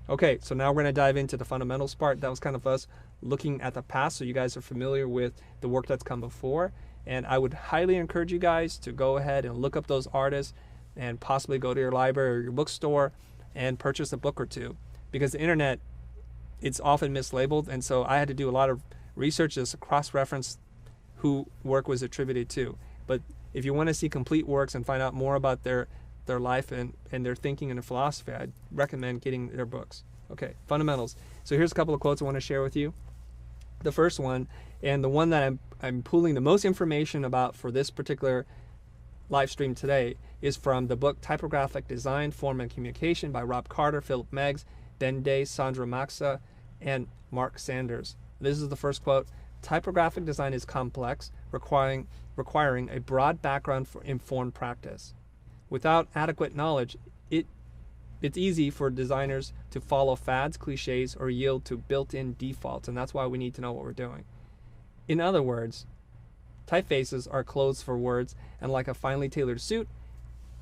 Okay, so now we're going to dive into the fundamentals part. That was kind of us looking at the past, so you guys are familiar with the work that's come before. And I would highly encourage you guys to go ahead and look up those artists and possibly go to your library or your bookstore and purchase a book or two. Because the internet, it's often mislabeled, and so I had to do a lot of research to cross-reference who work was attributed to. But if you want to see complete works and find out more about their life and their thinking and their philosophy, I'd recommend getting their books. Okay, fundamentals. So here's a couple of quotes I want to share with you. The first one, and the one that I'm pulling the most information about for this particular live stream today, is from the book Typographic Design, Form and Communication by Rob Carter, Philip Meggs, Ben Day, Sandra Maxa, and Mark Sanders. This is the first quote. Typographic design is complex, requiring a broad background for informed practice. Without adequate knowledge, it's easy for designers to follow fads, cliches, or yield to built-in defaults, and that's why we need to know what we're doing. In other words, typefaces are clothes for words, and like a finely tailored suit,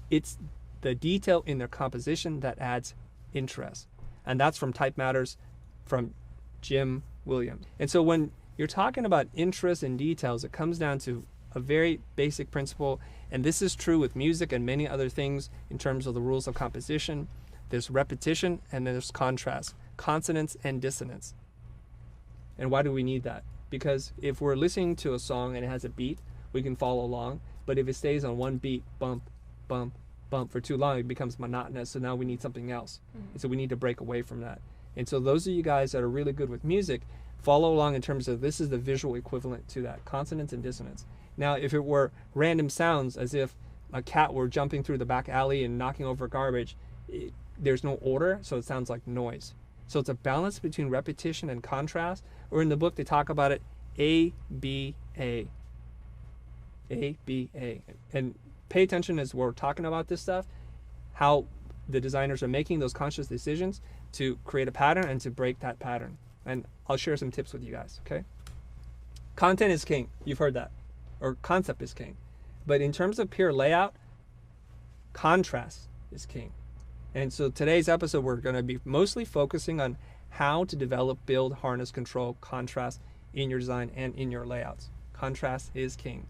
it's the detail in their composition that adds interest. And that's from Type Matters from Jim Williams. And so when you're talking about interest and details, it comes down to a very basic principle, and this is true with music and many other things in terms of the rules of composition. There's repetition and there's contrast, consonance and dissonance. And why do we need that? Because if we're listening to a song and it has a beat, we can follow along, but if it stays on one beat, bump, bump, bump for too long, it becomes monotonous, so now we need something else. And so we need to break away from that. And so those of you guys that are really good with music, follow along in terms of this is the visual equivalent to that, consonance and dissonance. Now, if it were random sounds, as if a cat were jumping through the back alley and knocking over garbage, there's no order, so it sounds like noise. So it's a balance between repetition and contrast, or in the book they talk about it, A, B, A. A, B, A. And pay attention as we're talking about this stuff, how the designers are making those conscious decisions to create a pattern and to break that pattern. And I'll share some tips with you guys, okay? Content is king. You've heard that. Or concept is king. But in terms of pure layout, contrast is king. And so today's episode, we're going to be mostly focusing on how to develop, build, harness, control contrast in your design and in your layouts. Contrast is king.